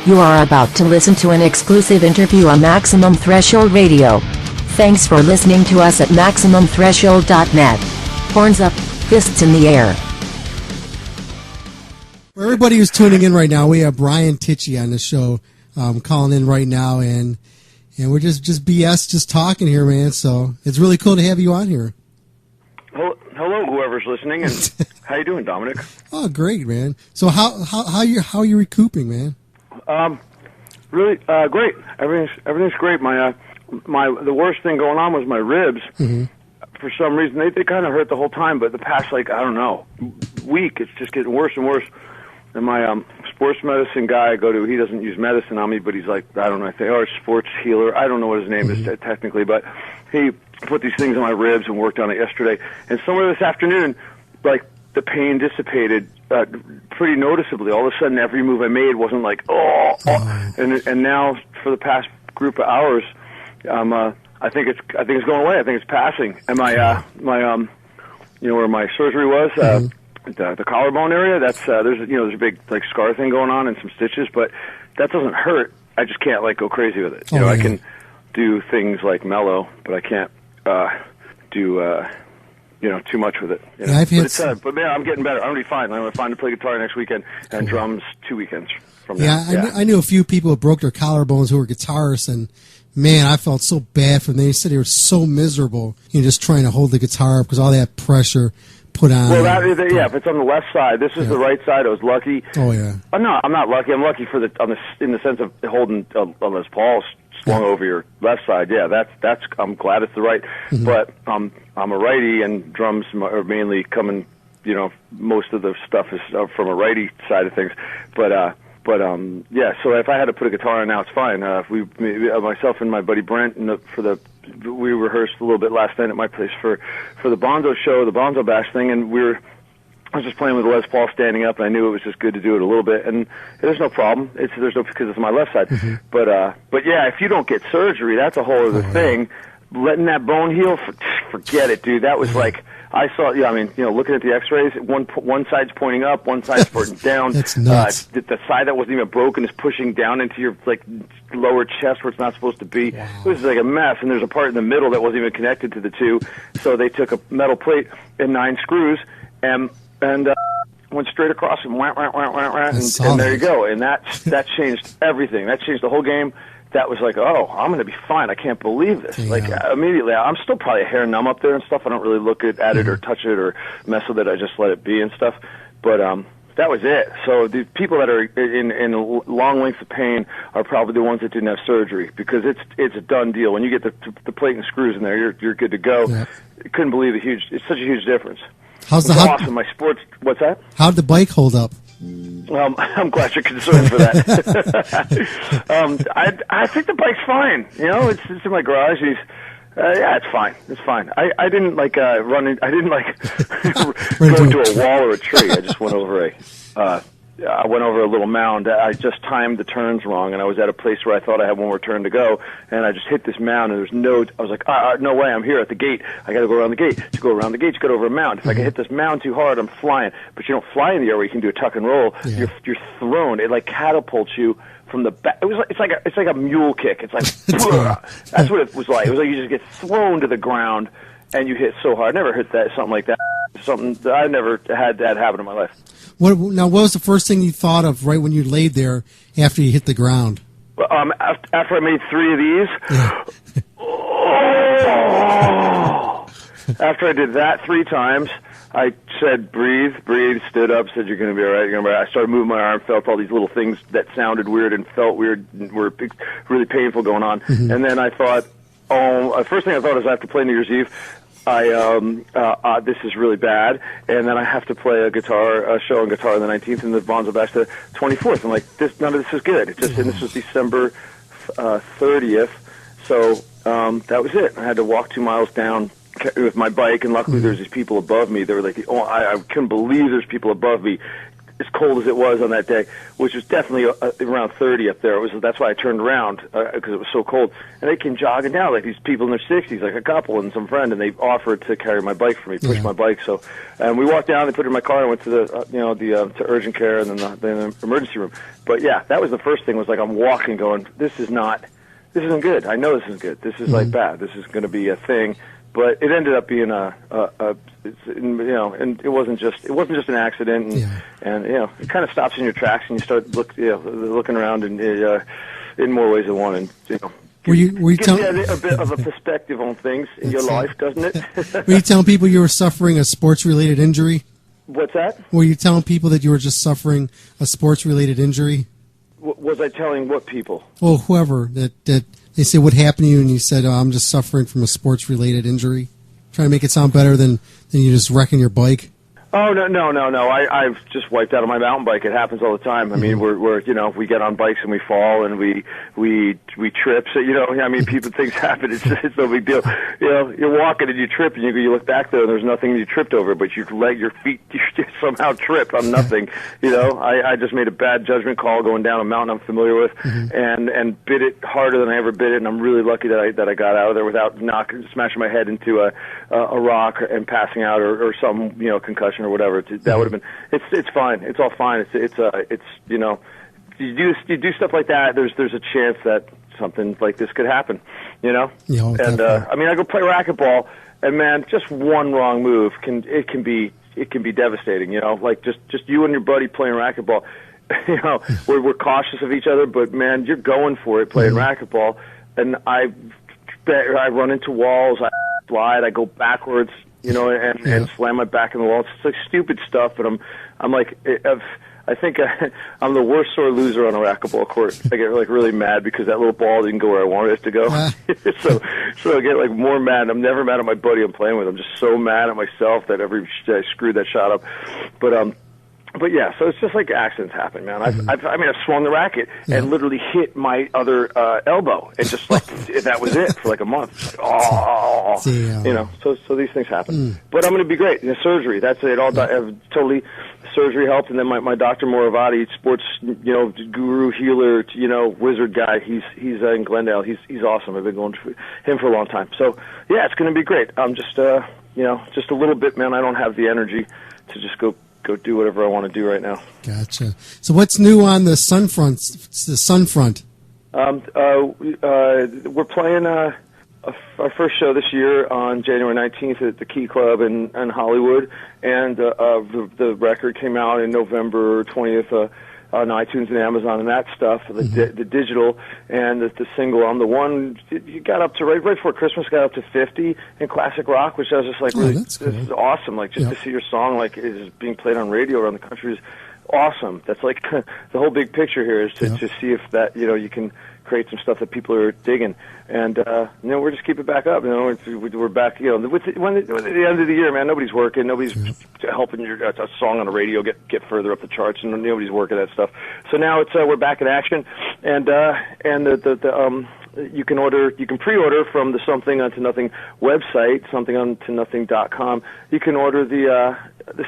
You are about to listen to an exclusive interview on Maximum Threshold Radio. Thanks for listening to us at MaximumThreshold.net. Horns up, fists in the air. For everybody who's tuning in right now, we have Brian Tichy on the show, calling in right now, and we're just BS, just talking here, man. So it's really cool to have you on here. Hello, whoever's listening, and how you doing, Dominic? Oh, great, man. So how you recouping, man? Really great. Everything's great. My the worst thing going on was my ribs. Mm-hmm. For some reason, they kind of hurt the whole time, but the past, week, it's just getting worse and worse. And my sports medicine guy I go to, he doesn't use medicine on me, but he's like, I don't know, I think, or sports healer. I don't know what his name is technically, but he put these things on my ribs and worked on it yesterday. And somewhere this afternoon, like, the pain dissipated pretty noticeably. All of a sudden, every move I made wasn't like, and now for the past group of hours, I think it's going away. I think it's passing. And my where my surgery was, the collarbone area, that's there's a big like scar thing going on and some stitches, but that doesn't hurt. I just can't go crazy with it. I can do things like mellow, but I can't do too much with it. Yeah, I've had but man, I'm getting better. I'm already fine. I'm going to find to play guitar next weekend and drums 2 weekends from now. Yeah, I knew a few people who broke their collarbones who were guitarists, and man, I felt so bad for them. They said they were so miserable, just trying to hold the guitar up because all that pressure put on. Well, if it's on the left side, this is the right side. I was lucky. Oh yeah. No, I'm not lucky. I'm lucky in the sense of holding a Les Paul swung over your left side. Yeah, that's. I'm glad it's the right. Mm-hmm. But I'm a righty, and drums are mainly coming. Most of the stuff is from a righty side of things. But so if I had to put a guitar on now, it's fine. Myself and my buddy Brent, we rehearsed a little bit last night at my place for the Bonzo show, the Bonzo Bash thing, and I was just playing with Les Paul standing up, and I knew it was just good to do it a little bit, and there's no problem. Because it's my left side. Mm-hmm. But yeah, if you don't get surgery, that's a whole other thing. Letting that bone heal, forget it, dude. That was like. I saw, looking at the X-rays, one side's pointing up, one side's pointing down. That's nuts. The side that wasn't even broken is pushing down into your lower chest where it's not supposed to be. Wow. It was like a mess, and there's a part in the middle that wasn't even connected to the two. So they took a metal plate and 9 screws and went straight across and and there you go. And that changed everything. That changed the whole game. That was like, I'm going to be fine. I can't believe this. Yeah. Immediately, I'm still probably a hair numb up there and stuff. I don't really look at it or touch it or mess with it. I just let it be and stuff. But that was it. So the people that are in long lengths of pain are probably the ones that didn't have surgery, because it's a done deal. When you get the plate and screws in there, you're good to go. Yeah. Couldn't believe it's such a huge difference. Awesome. My sports. What's that? How'd the bike hold up? I'm glad you're concerned for that. I think the bike's fine. It's in my garage. It's fine. It's fine. I didn't run in. I didn't go into a wall or a tree. I just went over I went over a little mound. I just timed the turns wrong, and I was at a place where I thought I had one more turn to go, and I just hit this mound, and I was like, no way, I'm here at the gate. I got to go around the gate. To go around the gate, you got over a mound. If I can hit this mound too hard, I'm flying. But you don't fly in the air where you can do a tuck and roll. Yeah. You're thrown. It catapults you from the back. It's like a mule kick. It's like, that's what it was like. It was like you just get thrown to the ground, and you hit so hard. I never hit something like that. I never had that happen in my life. What was the first thing you thought of right when you laid there after you hit the ground? After I made 3 of these, after I did that 3 times, I said, breathe, stood up, said, you're going to be all right, you're going to be all right. I started moving my arm, felt all these little things that sounded weird and felt weird and were really painful going on. Mm-hmm. And then I thought, first thing I thought is I have to play New Year's Eve. This is really bad, and then I have to play a show on guitar on the 19th, and the Bonzo Bash the 24th. I'm like, none of this is good. And this was December 30th, so that was it. I had to walk 2 miles down with my bike, and luckily there's these people above me. They were like, I couldn't believe there's people above me as cold as it was on that day, which was definitely around 30 up there. That's why I turned around, because it was so cold. And they came jogging down, like these people in their 60s, like a couple and some friend, and they offered to carry my bike for me, push my bike. So, and we walked down, they put it in my car, and went to the to urgent care and then the emergency room. But yeah, that was the first thing. Was like I'm walking, going, this isn't good. I know this isn't good. This is like bad. This is going to be a thing. But it ended up being and it wasn't just an accident, and it kind of stops in your tracks, and you start looking around in more ways than one, and Were you gives you a bit of a perspective on things in your life, doesn't it? Were you telling people you were suffering a sports-related injury? What's that? Were you telling people that you were just suffering a sports-related injury? Was I telling what people? Well, whoever that they say what happened to you, and you said, I'm just suffering from a sports-related injury. Trying to make it sound better than you just wrecking your bike. Oh, no. I've just wiped out on my mountain bike. It happens all the time. I mean, we get on bikes and we fall and we trip. So, people, things happen. It's no big deal. You're walking and you trip and you look back there and there's nothing you tripped over, but your feet you somehow trip on nothing. I just made a bad judgment call going down a mountain I'm familiar with and bit it harder than I ever bit it. And I'm really lucky that I got out of there without smashing my head into a rock and passing out or some, concussion or whatever. That would have been. It's fine. It's all fine. It's you do stuff like that. There's a chance that something like this could happen. Yeah, and I go play racquetball, and man, just one wrong move can be devastating. Like just you and your buddy playing racquetball. We're cautious of each other, but man, you're going for it playing racquetball, and I run into walls. I slide. I go backwards. And slam my back in the wall. It's like stupid stuff, but I'm like, I think I'm the worst sore loser on a racquetball court. I get really mad because that little ball didn't go where I wanted it to go. So I get more mad. I'm never mad at my buddy I'm playing with. I'm just so mad at myself that I screwed that shot up. But yeah, so it's just like accidents happen, man. I've swung the racket and literally hit my other elbow, and just that was it for a month. So these things happen. But I'm going to be great. Surgery, that's it. Totally, surgery helped, and then my doctor Moravati, sports guru, healer, wizard guy. He's in Glendale. He's awesome. I've been going to him for a long time. So yeah, it's going to be great. I'm just just a little bit, man. I don't have the energy to just go do whatever I want to do right now. Gotcha. So what's new on the Sun front? The Sun front. We're playing our first show this year on January 19th at the Key Club in Hollywood, and the record came out in November 20th on iTunes and Amazon and that stuff, the digital, and the single. I'm the one, you got up to, right before Christmas, got up to 50 in classic rock, which I was just really, that's cool. This is awesome. To see your song, is being played on radio around the country is awesome. That's the whole big picture here is to see if that, you can create some stuff that people are digging. And, we're just keep it back up. We're back, when at the end of the year, man, nobody's working. Nobody's helping a song on the radio get further up the charts, and nobody's working that stuff. So now we're back in action, and you can pre-order from the Something Unto Nothing website, somethinguntonothing.com. You can order the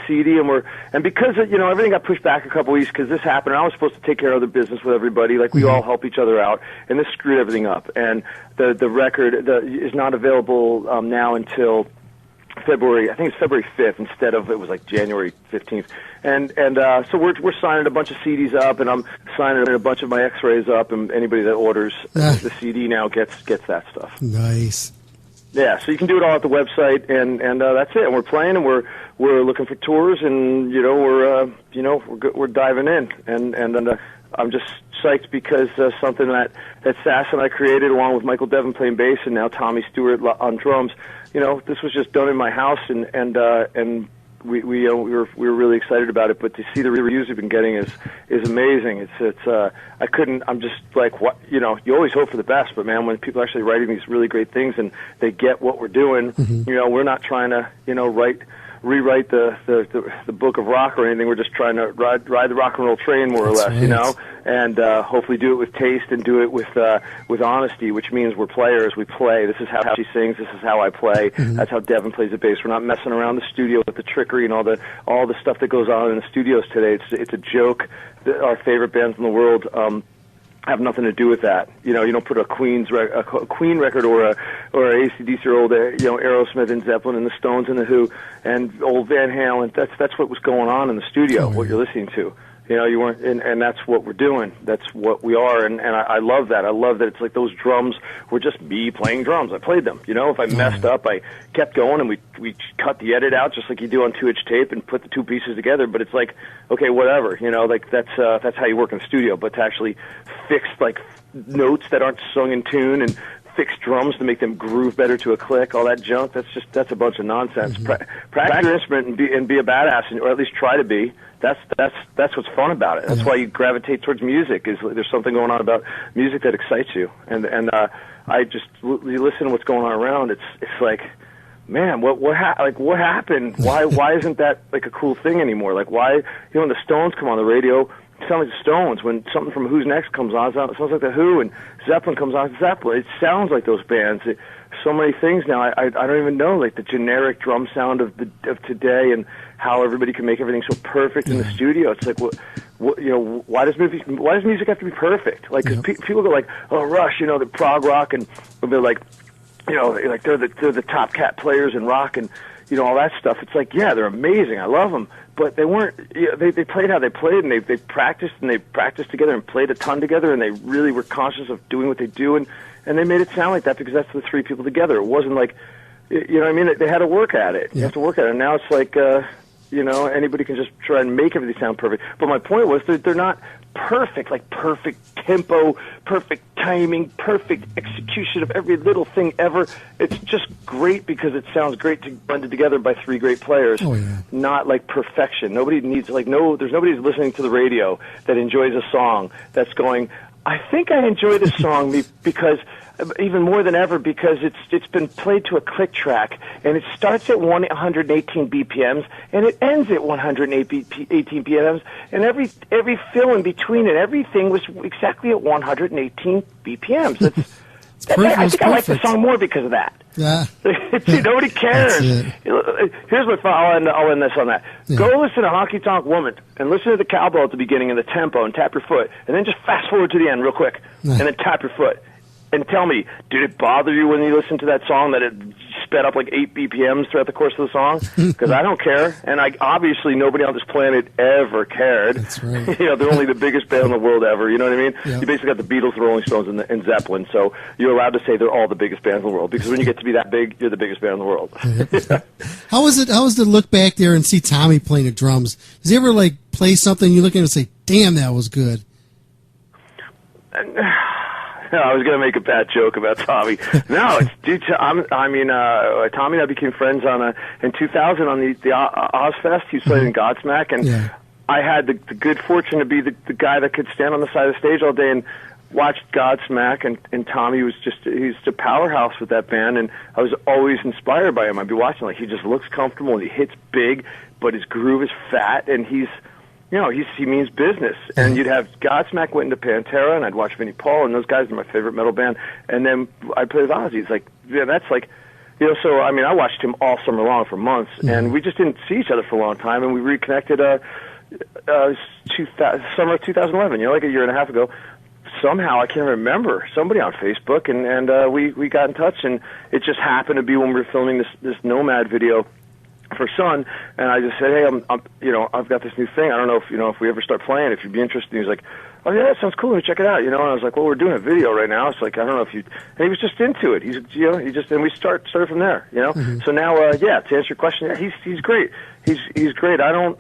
CD, and because everything got pushed back a couple weeks because this happened, and I was supposed to take care of the business with everybody, we all help each other out, and this screwed everything up. And the record is not available now until February. I think it's February 5th instead of it was January 15th. And so we're signing a bunch of CDs up, and I'm signing a bunch of my X-rays up, and anybody that orders the CD now gets that stuff. Nice. Yeah, so you can do it all at the website, and that's it. And we're playing, and we're looking for tours, and we're diving in, and I'm just psyched because something that Sass and I created along with Michael Devin playing bass, and now Tommy Stewart on drums. This was just done in my house, and we were really excited about it. But to see the reviews we've been getting is amazing. I'm just what you always hope for the best, but man, when people are actually writing these really great things and they get what we're doing, we're not trying to write rewrite the book of rock or anything. We're just trying to ride the rock and roll train, more or less, right. you know, and hopefully do it with taste and do it with honesty, which means we're players. We play. This is how she sings. This is how I play. That's how Devin plays the bass. We're not messing around the studio with the trickery and all the stuff that goes on in the studios today. It's a joke. Our favorite bands in the world have nothing to do with that. You know, you don't put a Queen record or a AC/DC or old, Aerosmith and Zeppelin and the Stones and the Who and old Van Halen. That's what was going on in the studio. What you're listening to. You know, you weren't, and that's what we're doing. That's what we are, and I love that. I love that it's like those drums were just me playing drums. I played them. You know, if I messed up, I kept going, and we cut the edit out just like you do on 2-inch tape and put the two pieces together. But it's like, okay, whatever. You know, like that's how you work in the studio. But to actually fix like notes that aren't sung in tune and fix drums to make them groove better to a click, all that junk, that's a bunch of nonsense. Practice your instrument and be a badass, or at least try to be. That's what's fun about it. That's why you gravitate towards music. Is there's something going on about music that excites you, and I just you listen to what's going on around. It's like, man, what happened? Why isn't that like a cool thing anymore? Like why, when the Stones come on the radio, it sounds like the Stones. When something from Who's Next comes on, it sounds like the Who, and Zeppelin comes on, Zeppelin. It sounds like those bands. So many things now. I don't even know like the generic drum sound of today and how everybody can make everything so perfect in the studio. It's like why does music have to be perfect? Like cause people go like, oh, Rush, the prog rock, and they're like, like they're the top cat players in rock and all that stuff. It's like, yeah, they're amazing. I love them. But they weren't. They played how they played, and they practiced together and played a ton together, and they really were conscious of doing what they do, and they made it sound like that because that's the three people together. It wasn't like, what I mean? They had to work at it. You have to work at it. And now it's like, anybody can just try and make everything sound perfect. But my point was they're not perfect, like perfect tempo, perfect timing, perfect execution of every little thing ever. It's just great because it sounds great blended together by three great players. Not like perfection. Nobody needs there's nobody who's listening to the radio that enjoys a song that's going, I think I enjoy this song because even more than ever because it's been played to a click track, and it starts at 118 BPMs and it ends at 118 BPMs, and every fill in between and everything was exactly at 118 BPMs. I think I like the song more because of that. Yeah. Nobody cares. Here's my thought. I'll end this on that. Yeah. Go listen to Honky Tonk Woman and listen to the cowbell at the beginning and the tempo and tap your foot, and then just fast forward to the end real quick and then tap your foot. And tell me, did it bother you when you listened to that song that it sped up like 8 BPMs throughout the course of the song? Because I don't care, and obviously nobody on this planet ever cared. That's right. They're only the biggest band in the world ever. You know what I mean? Yep. You basically got the Beatles, the Rolling Stones, and Zeppelin. So you're allowed to say they're all the biggest bands in the world because when you get to be that big, you're the biggest band in the world. How was it to look back there and see Tommy playing the drums? Does he ever like play something you look at it and say, "Damn, that was good"? No, I was going to make a bad joke about Tommy. No, it's due to, Tommy and I became friends in 2000 on the Ozfest. He was playing in Godsmack, and I had the good fortune to be the guy that could stand on the side of the stage all day and watch Godsmack, and Tommy was he's a powerhouse with that band, and I was always inspired by him. I'd be watching, like, he just looks comfortable, and he hits big, but his groove is fat, and he means business. And you'd have Godsmack went into Pantera, and I'd watch Vinnie Paul, and those guys are my favorite metal band. And then I'd play with Ozzy. It's like, that's like, so, I mean, I watched him all summer long for months, and we just didn't see each other for a long time, and we reconnected summer of 2011, like a year and a half ago. Somehow, I can't remember, somebody on Facebook, and we got in touch, and it just happened to be when we were filming this Nomad video for S.U.N, and I just said, hey, I've got this new thing. I don't know if we ever start playing, if you'd be interested. And he was like, oh yeah, that sounds cool. Let me check it out. And I was like, well, we're doing a video right now. It's like, I don't know if you. And he was just into it. And we started from there. So now, to answer your question, he's great. He's great. I don't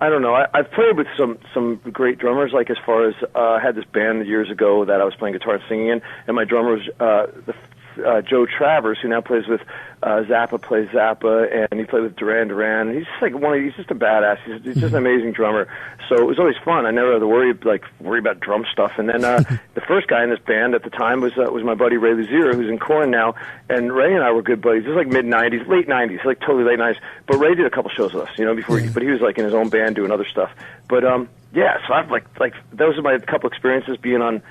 know. I've played with some great drummers. Like as far as I had this band years ago that I was playing guitar and singing in, and my drummer was the Joe Travers, who now plays with Zappa, plays Zappa, and he played with Duran Duran. And he's just like he's just a badass. He's just an amazing drummer. So it was always fun. I never had to worry about drum stuff. And then the first guy in this band at the time was my buddy Ray Luzier, who's in Korn now. And Ray and I were good buddies. It was like mid-'90s, late '90s, like totally late '90s. But Ray did a couple shows with us, before. But he was like in his own band doing other stuff. But yeah, so I've like those are my couple experiences being on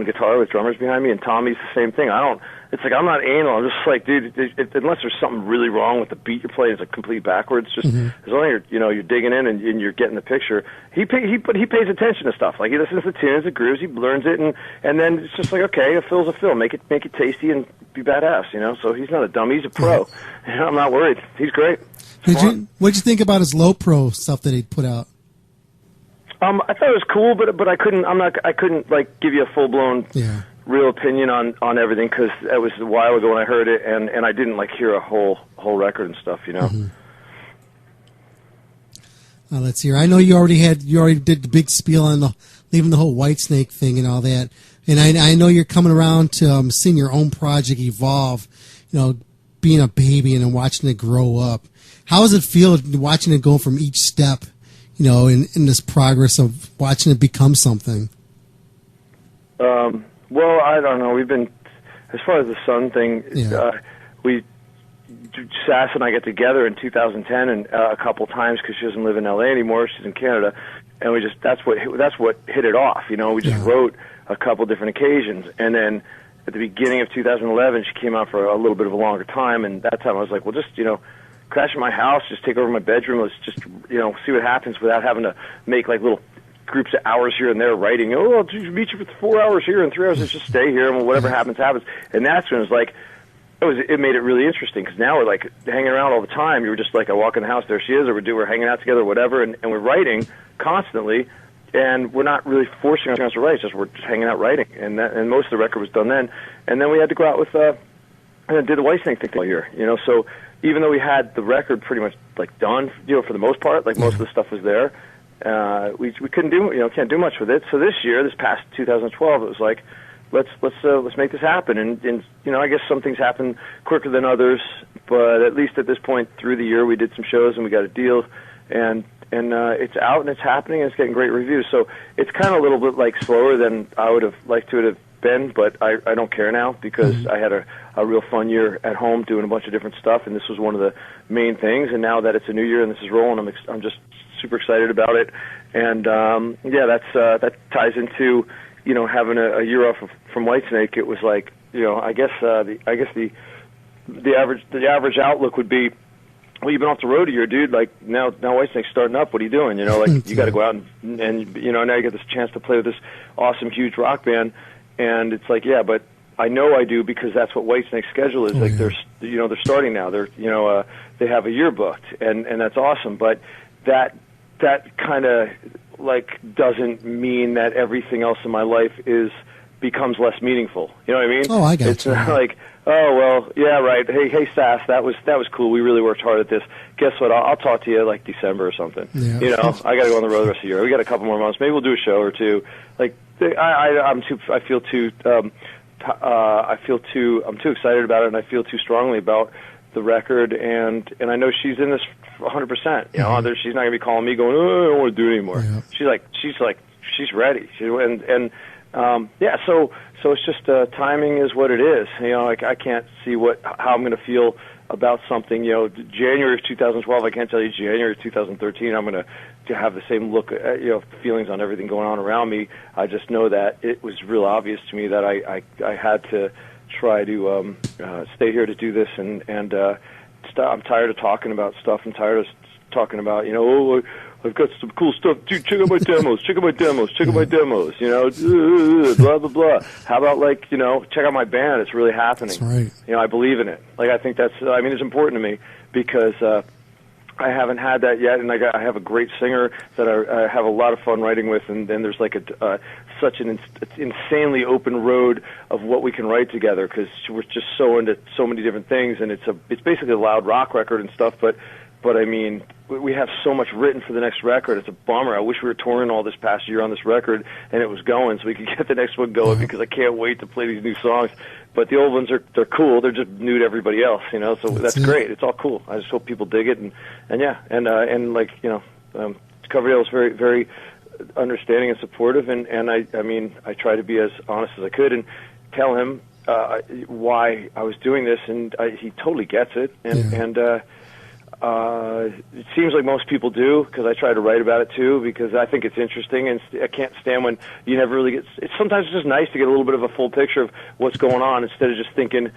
guitar with drummers behind me, and Tommy's the same thing. It's like I'm not anal. I'm just like, dude, unless there's something really wrong with the beat you're playing, it's like complete backwards. Just as long as you're digging in and you're getting the picture. He pays attention to stuff. Like he listens to tunes, the grooves, he learns it, and then it's just like, okay, a fill's a fill. Make it tasty and be badass. So he's not a dummy. He's a pro. I'm not worried. He's gre'd you think about his low pro stuff that he put out? I thought it was cool, but I couldn't like give you a full blown real opinion on everything, because it was a while ago when I heard it, and I didn't like hear a whole record and stuff, Let's hear. I know you already did the big spiel on leaving the whole Whitesnake thing and all that, and I know you're coming around to seeing your own project evolve, being a baby and then watching it grow up. How does it feel watching it go from each step? In this progress of watching it become something? Well, I don't know. We've been, as far as the S.U.N thing, Sass and I get together in 2010 and a couple times, because she doesn't live in L.A. anymore. She's in Canada, and that's what hit it off. We just wrote a couple different occasions, and then at the beginning of 2011, she came out for a little bit of a longer time, and that time I was like, well, just crash at my house, just take over my bedroom, let's just, see what happens without having to make like little groups of hours here and there writing. Oh, I'll just meet you for 4 hours here and 3 hours, let's just stay here, and whatever happens. And that's when it was like, it made it really interesting, because now we're like hanging around all the time. You were just like, I walk in the house, there she is, or we're hanging out together, or whatever, and we're writing constantly, and we're not really forcing ourselves to write, it's just we're just hanging out writing, and most of the record was done then. And then we had to go out with, and did the Whitesnake thing all year, so even though we had the record pretty much like done, for the most part, like most of the stuff was there, we couldn't do, can't do much with it. So this year, this past 2012, it was like, let's make this happen. And I guess some things happen quicker than others, but at least at this point through the year, we did some shows and we got a deal, and it's out and it's happening and it's getting great reviews. So it's kind of a little bit like slower than I would have liked to have been, but I don't care now, because I had a real fun year at home doing a bunch of different stuff, and this was one of the main things. And now that it's a new year and this is rolling, I'm just super excited about it. And that ties into having a year off from Whitesnake. It was like I guess the average outlook would be, well, you've been off the road a year, dude. Like now Whitesnake's starting up. What are you doing? Like you got to go out and now you get this chance to play with this awesome, huge rock band. And it's like, yeah, but I know I do, because that's what Whitesnake's schedule is. They're starting now. They have a year booked, and that's awesome. But that kind of like doesn't mean that everything else in my life becomes less meaningful. You know what I mean? Oh, I got it's you. Not like, oh well, yeah, right. Hey, Sass, that was cool. We really worked hard at this. Guess what? I'll talk to you like December or something. Yeah. I got to go on the road the rest of the year. We got a couple more months. Maybe we'll do a show or two. Like I'm too excited about it, and I feel too strongly about the record, and I know she's in this 100%. She's not gonna be calling me going, oh, I don't want to do it anymore. Yeah. She's ready. So it's just timing is what it is. I can't see how I'm gonna feel about something. January of 2012, I can't tell you January of 2013 I'm gonna have the same look, feelings on everything going on around me. I just know that it was real obvious to me that I had to try to stay here to do this, and I'm tired of talking about stuff. I'm tired of talking about, I've got some cool stuff. Dude, check out my demos. Check out my demos. Check out my demos. Blah blah blah. How about check out my band? It's really happening. That's right. I believe in it. Like I think that's. It's important to me, because I haven't had that yet, and I have a great singer that I have a lot of fun writing with, and then there's like such an insanely open road of what we can write together, because we're just so into so many different things, and it's basically a loud rock record and stuff, but But I mean, we have so much written for the next record. It's a bummer. I wish we were touring all this past year on this record and it was going so we could get the next one going, because I can't wait to play these new songs. But the old ones they're cool. They're just new to everybody else, you know. So that's great. It's all cool. I just hope people dig it, and like, you know, Coverdale was very, very understanding and supportive, and I mean, I try to be as honest as I could and tell him why I was doing this, and he totally gets it, and it seems like most people do, because I try to write about it too, because I think it's interesting, and I can't stand when you never really get. Sometimes it's just nice to get a little bit of a full picture of what's going on instead of just thinking,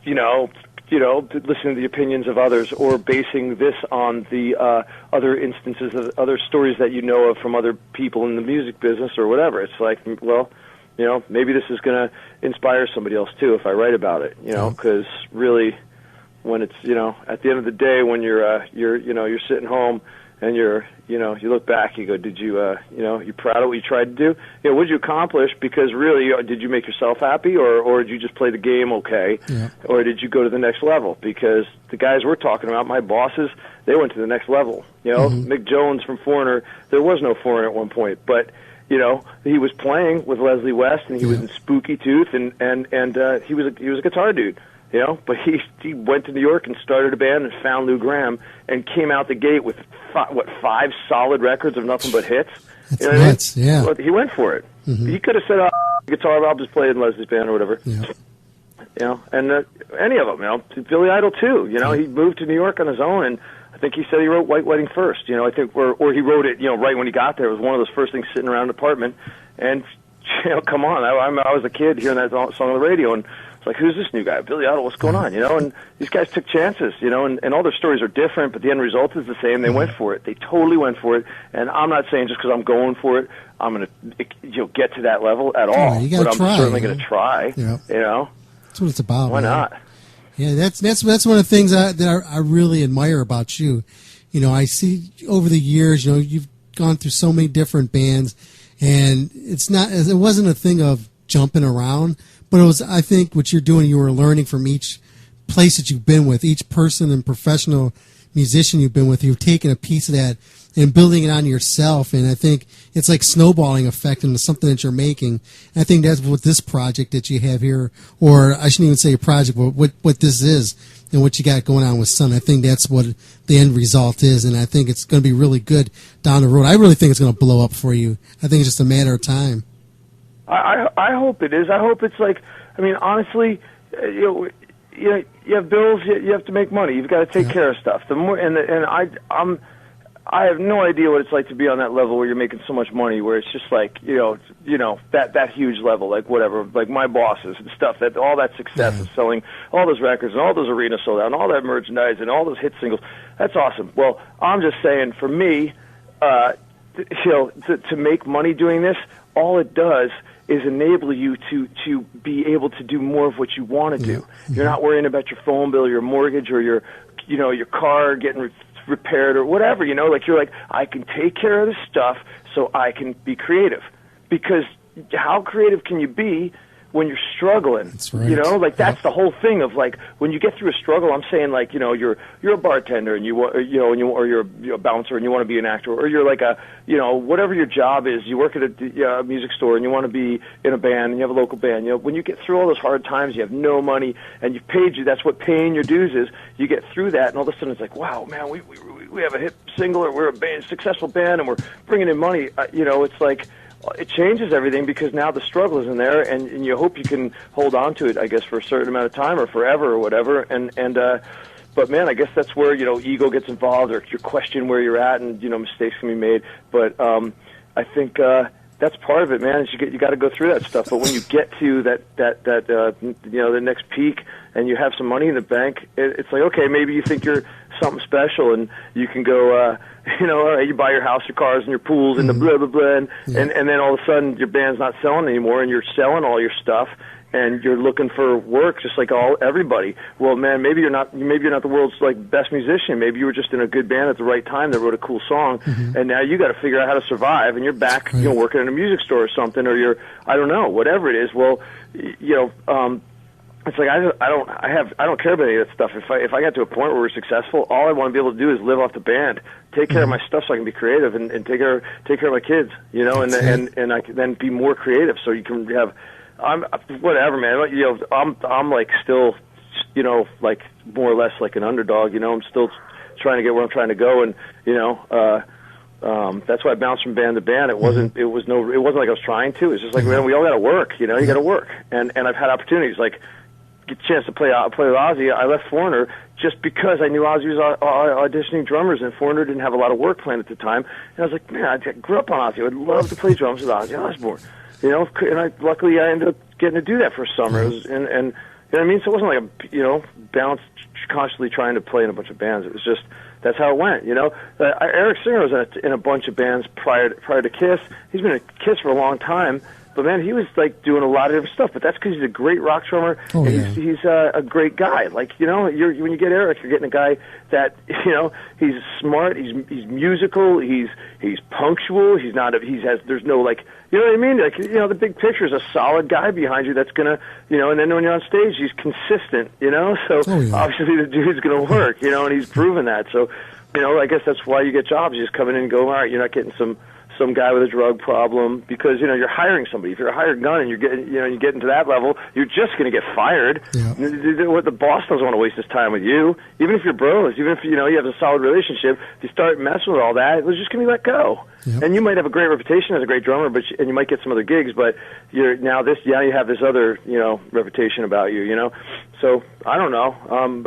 you know, listening to the opinions of others or basing this on the other instances of other stories that you know of from other people in the music business or whatever. It's like, well, you know, maybe this is going to inspire somebody else too if I write about it, you know, because really, when it's, you know, at the end of the day, when you're sitting home and you look back, you go, did you, you proud of what you tried to do? You know, what did you accomplish? Because really, did you make yourself happy, or did you just play the game okay? Yeah. Or did you go to the next level? Because the guys we're talking about, my bosses, they went to the next level. You know, Mick Jones from Foreigner, there was no Foreigner at one point, but, you know, he was playing with Leslie West, and he was in Spooky Tooth, and he was a guitar dude. You know, but he went to New York and started a band and found Lou Gramm and came out the gate with 5 solid records of nothing but hits. That's nuts, yeah. Well, he went for it. He could have said, guitar, I'll just play in Leslie's band or whatever. Yeah. You know, and any of them, you know, Billy Idol too. You know, he moved to New York on his own, and I think he said he wrote White Wedding first. You know, I think, or he wrote it, you know, right when he got there. It was one of those first things sitting around an apartment, and you know, come on, I was a kid hearing that song on the radio, and it's like, who's this new guy? Billy Idol, what's going on? You know, and these guys took chances, you know, and all their stories are different, but the end result is the same. They went for it. They totally went for it. And I'm not saying just because I'm going for it, I'm going to get to that level at all. But I'm certainly going to try, you know. That's what it's about. Why not? Yeah, that's one of the things that I really admire about you. You know, I see over the years, you know, you've gone through so many different bands, and it wasn't a thing of jumping around. But it was, I think, what you're doing, you were learning from each place that you've been with, each person and professional musician you've been with. You've taken a piece of that and building it on yourself. And I think it's like snowballing effect into something that you're making. And I think that's what this project that you have here, or I shouldn't even say a project, but what this is and what you got going on with Sun. I think that's what the end result is. And I think it's going to be really good down the road. I really think it's going to blow up for you. I think it's just a matter of time. I hope it is. I hope it's like, I mean, honestly, you have bills. You have to make money. You've got to take care of stuff. The more, I have no idea what it's like to be on that level where you're making so much money, where it's just like, you know that huge level, like whatever, like my bosses and stuff. That all that success of selling all those records and all those arenas sold out and all that merchandise and all those hit singles. That's awesome. Well, I'm just saying, for me, to make money doing this, all it does is enable you to be able to do more of what you want to do. You're not worrying about your phone bill, your mortgage, or your car getting repaired or whatever. You know, like you're like, I can take care of this stuff so I can be creative. Because how creative can you be when you're struggling? That's right. You know, like that's the whole thing of like when you get through a struggle. I'm saying, like, you know, you're a bartender and or you're a bouncer and you want to be an actor, or you're like whatever your job is. You work at a music store and you want to be in a band and you have a local band. You know, when you get through all those hard times, you have no money and you've paid you. That's what paying your dues is. You get through that, and all of a sudden it's like, wow, man, we have a hit single, or we're a successful band, and we're bringing in money. It's like, it changes everything, because now the struggle isn't there, and you hope you can hold on to it, I guess, for a certain amount of time or forever or whatever. But man, I guess that's where, ego gets involved, or you question where you're at, and mistakes can be made. But I think that's part of it, man. Is you got to go through that stuff. But when you get to the next peak, and you have some money in the bank, it's like, okay, maybe you think you're something special, and you can go, all right, you buy your house, your cars, and your pools, and the blah, blah, blah, and then all of a sudden your band's not selling anymore, and you're selling all your stuff, and you're looking for work just like everybody. Well, man, maybe you're not the world's like best musician. Maybe you were just in a good band at the right time that wrote a cool song, and now you got to figure out how to survive, and you're back, working in a music store or something, or you're, I don't know, whatever it is. Well, it's like I don't care about any of that stuff. If I got to a point where we're successful, all I want to be able to do is live off the band, take care of my stuff so I can be creative and take care of my kids, you know, and I can then be more creative so you can have. I'm whatever, man. You know, I'm like still, you know, like more or less like an underdog. You know, I'm still trying to get where I'm trying to go, and you know, that's why I bounced from band to band. It wasn't like I was trying to. It's just like, man, we all got to work. You know, you got to work, and I've had opportunities like get a chance to play with Ozzy. I left Foreigner just because I knew Ozzy was auditioning drummers, and Foreigner didn't have a lot of work planned at the time. And I was like, man, I grew up on Ozzy. I would love to play drums with Ozzy Osbourne. You know, and luckily I ended up getting to do that for a summer. It was, and you know what I mean? So it wasn't like balanced, constantly trying to play in a bunch of bands. It was just, that's how it went, you know? Eric Singer was in a bunch of bands prior to Kiss. He's been at Kiss for a long time, but man, he was like doing a lot of different stuff. But that's because he's a great rock drummer. Oh, and yeah. He's a great guy. Like, you know, when you get Eric, you're getting a guy that, you know, he's smart, he's musical, he's punctual, there's no like, you know what I mean? Like, you know, the big picture is a solid guy behind you that's gonna, you know, and then when you're on stage, he's consistent, you know. So obviously the dude's gonna work, you know, and he's proven that. So, you know, I guess that's why you get jobs. You just come in and go, all right, you're not getting some guy with a drug problem, because, you know, you're hiring somebody. If you're a hired gun and you get into that level, you're just going to get fired. Yeah. What the boss doesn't want to waste his time with you, even if you're bros, even if, you know, you have a solid relationship. If you start messing with all that, it's just going to be let go. Yep. And you might have a great reputation as a great drummer, and you might get some other gigs, but you have this other, you know, reputation about you, you know. So I don't know.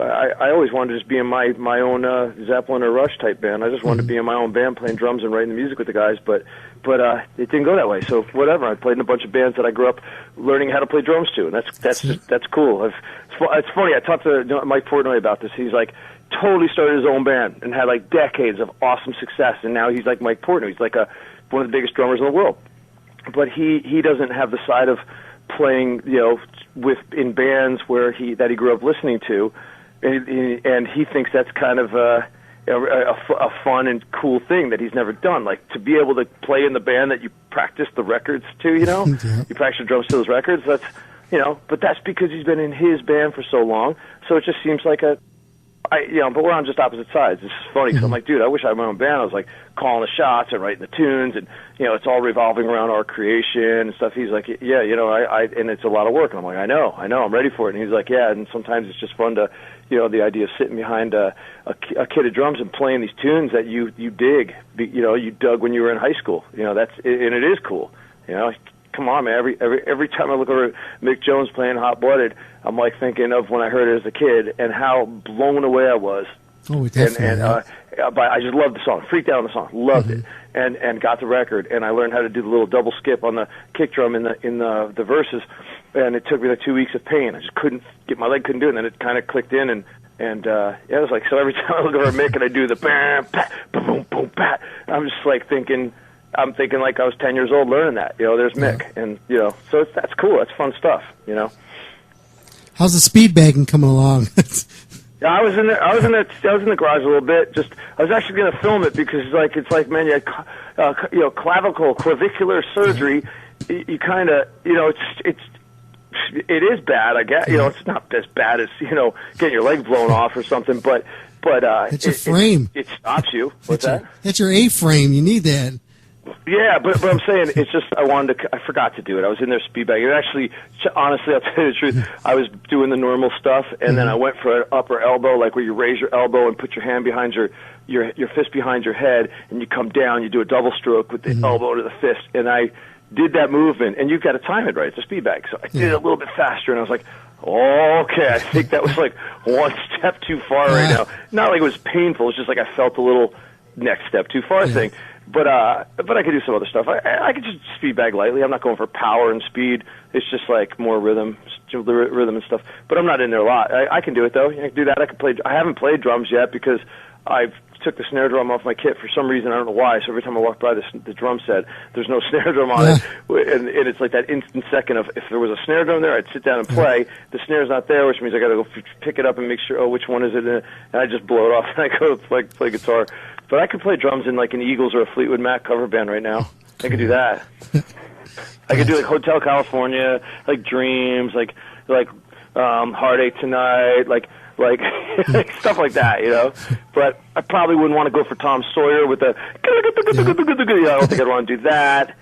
I always wanted to just be in my own Zeppelin or Rush type band. I just wanted to be in my own band, playing drums and writing the music with the guys. But it didn't go that way. So whatever. I played in a bunch of bands that I grew up learning how to play drums to, and that's cool. It's funny. I talked to Mike Portnoy about this. He's like totally started his own band and had like decades of awesome success, and now he's like Mike Portnoy. He's like one of the biggest drummers in the world. But he doesn't have the side of playing, you know, in bands that he grew up listening to, and he thinks that's kind of a fun and cool thing that he's never done. Like, to be able to play in the band that you practice the records to, you know, you practice your drums to those records. That's, you know, but that's because he's been in his band for so long. So it just seems like but we're on just opposite sides. It's funny because I'm like, dude, I wish I had my own band. I was like calling the shots and writing the tunes, and, you know, it's all revolving around our creation and stuff. He's like, yeah, you know, and it's a lot of work. And I'm like, I know, I'm ready for it. And he's like, yeah, and sometimes it's just fun to, you know, the idea of sitting behind a kit of drums and playing these tunes that you dig, you know, you dug when you were in high school. You know, and it is cool. You know, come on, man. Every time I look over at Mick Jones playing Hot Blooded, I'm like thinking of when I heard it as a kid and how blown away I was. Oh, definitely. I just loved the song, freaked out on the song, loved it, and got the record, and I learned how to do the little double skip on the kick drum in the verses, and it took me like 2 weeks of pain. I just my leg couldn't do it, and then it kind of clicked in, and it was like, so every time I look over at Mick and I do the bam, pat, boom, boom, pat, I'm just like thinking like I was 10 years old learning that. You know, there's Mick, and, you know, so that's cool. That's fun stuff, you know. How's the speed bagging coming along? Yeah, I was in the garage a little bit. I was actually going to film it because it's like, man, you had clavicular surgery. You kind of, you know, it is bad, I guess. You know, it's not as bad as, you know, getting your leg blown off or something, but it's your frame. It stops you. What's that? That's your A-frame. You need that. Yeah, but I'm saying, it's just I forgot to do it. I was in there speed bagging. Actually, honestly, I'll tell you the truth. I was doing the normal stuff, and then I went for an upper elbow, like where you raise your elbow and put your hand behind your fist behind your head, and you come down. You do a double stroke with the elbow to the fist, and I did that movement. And you've got to time it right. It's a speed bag, so I did it a little bit faster, and I was like, okay, I think that was like one step too far right now. Not like it was painful. It's just like I felt a little next step too far thing. But I could do some other stuff. I could just speed bag lightly. I'm not going for power and speed. It's just like more rhythm and stuff. But I'm not in there a lot. I can do it though. I can do that. I haven't played drums yet because I've took the snare drum off my kit for some reason. I don't know why. So every time I walk by the drum set, there's no snare drum on it, and it's like that instant second of, if there was a snare drum there, I'd sit down and play. The snare's not there, which means I got to go pick it up and make sure, which one is it? And I just blow it off and I go play guitar. But I could play drums in like an Eagles or a Fleetwood Mac cover band right now. I could do that. I could do like Hotel California, like Dreams, like Heartache Tonight, like stuff like that, you know. But I probably wouldn't want to go for Tom Sawyer with the, you know, I don't think I'd want to do that.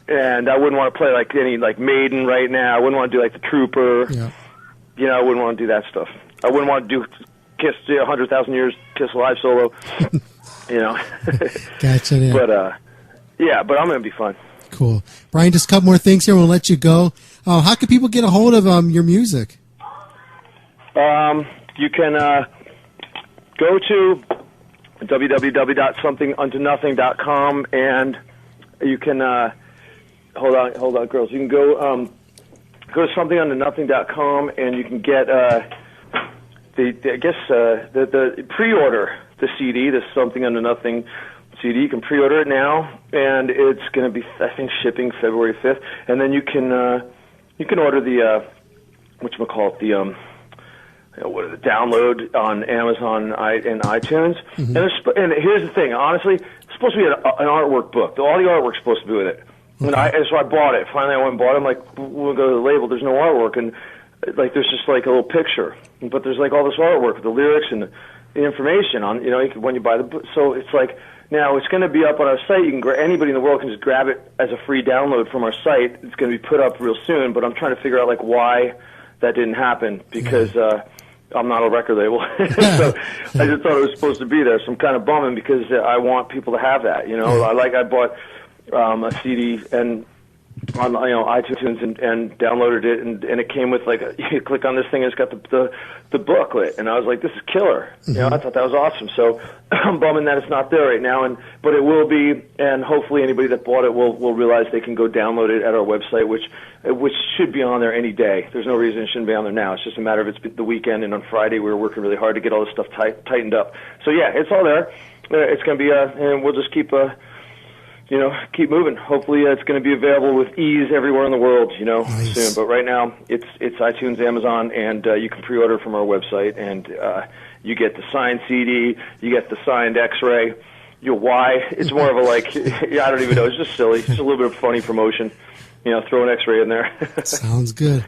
And I wouldn't want to play like any like Maiden right now. I wouldn't want to do like the Trooper. Yeah. You know, I wouldn't want to do that stuff. I wouldn't want to do Kiss 100,000 Years Kiss Live solo. You know. Gotcha. Yeah. But yeah, but I'm gonna be fun. Cool, Brian. Just a couple more things here. We'll let you go. How can people get a hold of your music? You can go to www.somethinguntonothing.com, and you can hold on, girls. You can go to somethinguntonothing.com, and you can get the pre-order the CD, the Something Unto Nothing CD. You can pre-order it now, and it's going to be, I think, shipping February 5th, and then you can order the whatchamacallit, the the download on Amazon and iTunes. Mm-hmm. And here's the thing, honestly, it's supposed to be an artwork book. All the artwork's supposed to be with it. Okay. And so I bought it. Finally, I went and bought it. I'm like, we'll go to the label. There's no artwork, and like there's just like a little picture, but there's like all this artwork with the lyrics and the information on, you know, when you buy the book. So it's like, now it's going to be up on our site. You can anybody in the world can just grab it as a free download from our site. It's going to be put up real soon, but I'm trying to figure out like why that didn't happen, because I'm not a record label. So I just thought it was supposed to be there. So I'm kind of bumming, because I want people to have that. You know, I bought a CD and on iTunes and downloaded it, and it came with like you click on this thing and it's got the booklet, and I was like, this is killer. You know, I thought that was awesome. So I'm bumming that it's not there right now, but it will be, and hopefully anybody that bought it will realize they can go download it at our website, which should be on there any day. There's no reason it shouldn't be on there now. It's just a matter of it's the weekend, and on Friday we were working really hard to get all this stuff tightened up. So yeah, it's all there. It's going to be and we'll just keep moving. Hopefully it's going to be available with ease everywhere in the world, Nice. soon. But right now it's iTunes, Amazon, and you can pre-order from our website, and you get the signed CD, you get the signed X-ray. Why? It's more of a like, I don't even know. It's just silly. It's just a little bit of funny promotion. Throw an X-ray in there. Sounds good.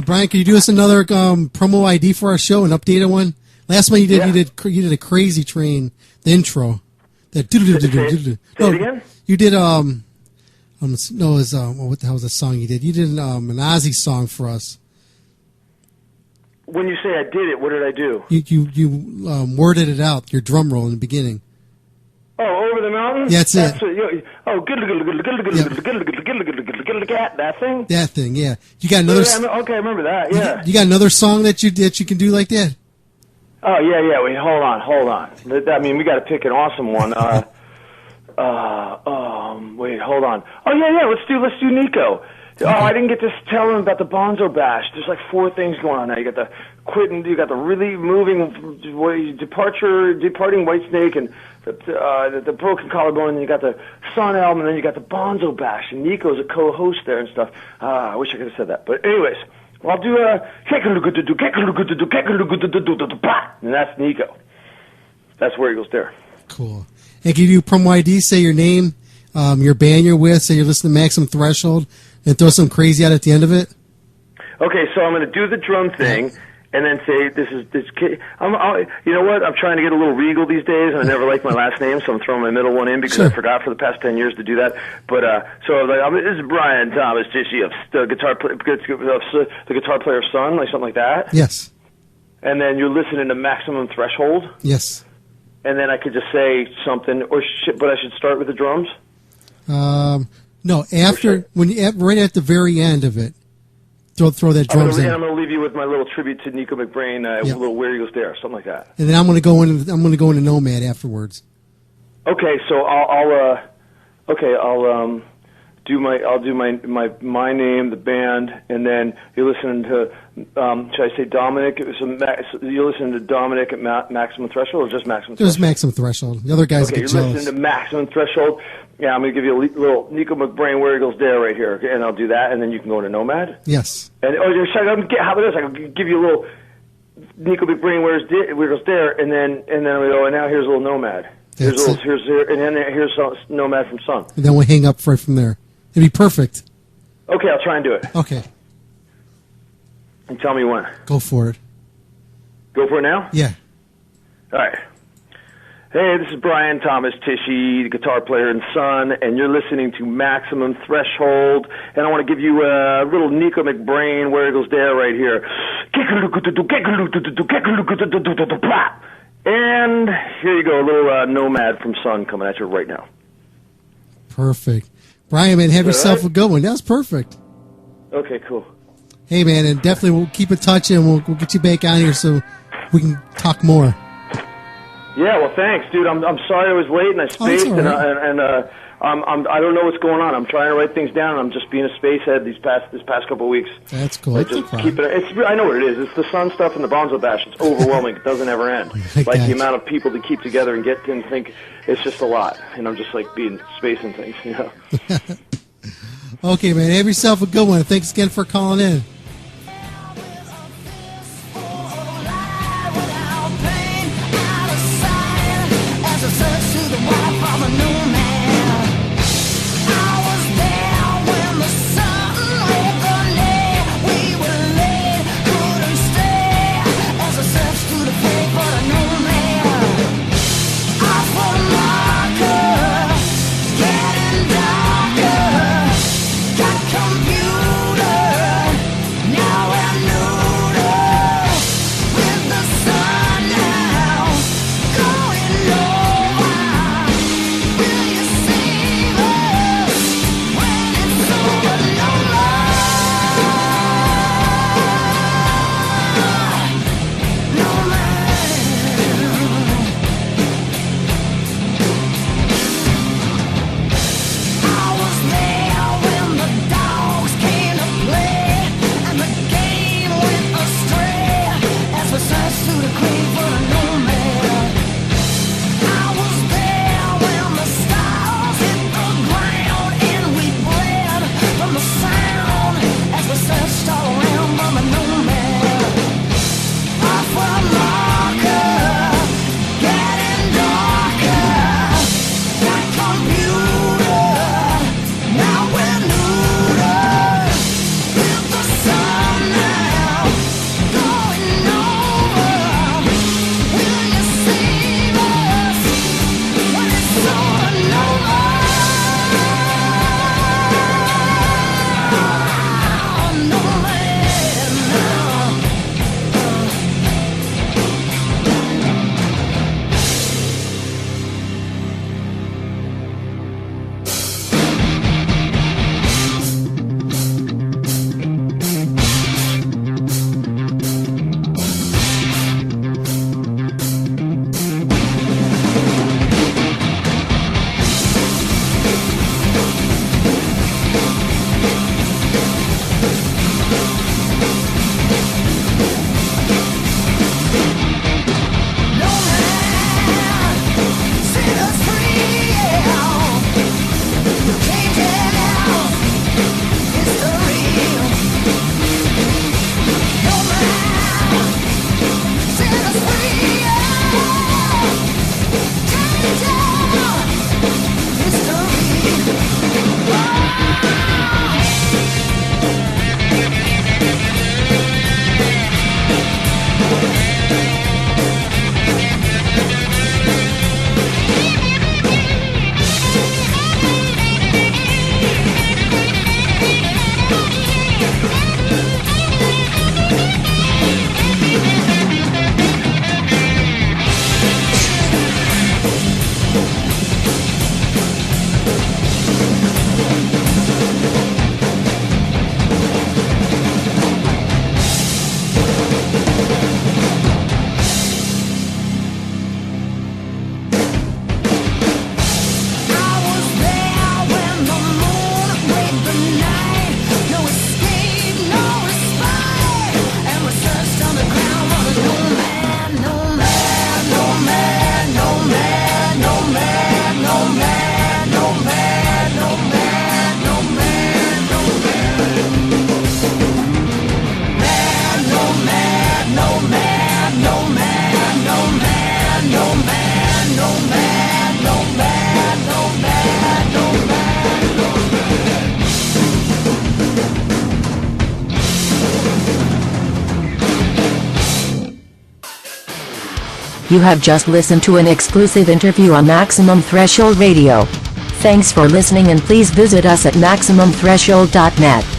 Brian, can you do us another promo ID for our show, an updated one? Last one you did you did a Crazy Train, the intro. Say it again? You did what the hell was the song you did? You did an Ozzy song for us. When you say I did it, what did I do? You worded it out, your drum roll in the beginning. Oh, Over the Mountain? Yeah, that's it. That thing? That thing, yeah. You got another. Okay, I remember that. Yeah. You got another song that you can do like that? Oh yeah. Wait, hold on. I mean, we got to pick an awesome one. Wait, hold on. Oh yeah. Let's do Nico. Okay. Oh, I didn't get to tell him about the Bonzo Bash. There's like 4 things going on now. You got the quitting, you got the really moving, departing Whitesnake, and the broken collarbone, and you got the Sun album, and then you got the Bonzo Bash, and Nico's a co-host there and stuff. I wish I could have said that, but anyways, I'll do and that's Nico. That's where he goes there. Cool. And can you do promo ID? Say your name, your band you're with. Say you're listening to Maximum Threshold, and throw some crazy out at the end of it. Okay, so I'm going to do the drum thing, and then say this. You know what? I'm trying to get a little regal these days, and I never like my last name, so I'm throwing my middle one in because I forgot for the past 10 years to do that. But so I was like, this is Brian Thomas Tichy, the guitar player's son, like something like that. Yes. And then you're listening to Maximum Threshold. Yes. And then I could just say something, but I should start with the drums. No, right at the very end of it, throw that drums in. I'm going to leave you with my little tribute to Nico McBrain, a little Where He Goes There, something like that. And then I'm going to go into Nomad afterwards. Okay, so I'll do my name, the band, and then you're listening to should I say Dominic? You're listening to Dominic at Maximum Threshold, or just Maximum Threshold? Just Maximum Threshold. The other guys get jealous. Okay, you're listening to Maximum Threshold. Yeah, I'm going to give you a little Nico McBrain, Where He Goes There right here, and I'll do that, and then you can go into Nomad. Yes. And how about this? I can give you a little Nico McBrain, Where He Goes There, and then we go, and now here's a little Nomad. Here's Nomad from Sun. And then we'll hang up right from there. It'd be perfect. Okay, I'll try and do it. Okay. And tell me when. Go for it. Go for it now? Yeah. All right. Hey, this is Brian Thomas Tichy, the guitar player in S.U.N, and you're listening to Maximum Threshold, and I want to give you a little Nico McBrain, Where Eagles Dare right here. And here you go, a little Nomad from S.U.N coming at you right now. Perfect. Brian, man, have yourself a good one. That was perfect. Okay, cool. Hey, man, and definitely we'll keep in touch, and we'll get you back on here so we can talk more. Yeah, well, thanks, dude. I'm sorry I was late and I spaced, I don't know what's going on. I'm trying to write things down, and I'm just being a spacehead this past couple of weeks. That's cool. Just keep it. I know what it is. It's the S.U.N stuff and the Bonzo Bash. It's overwhelming. It doesn't ever end. Like the amount of people to keep together and get and think, it's just a lot. And I'm just like being spacing things, you know. Okay, man. Have yourself a good one. Thanks again for calling in. You have just listened to an exclusive interview on Maximum Threshold Radio. Thanks for listening, and please visit us at MaximumThreshold.net.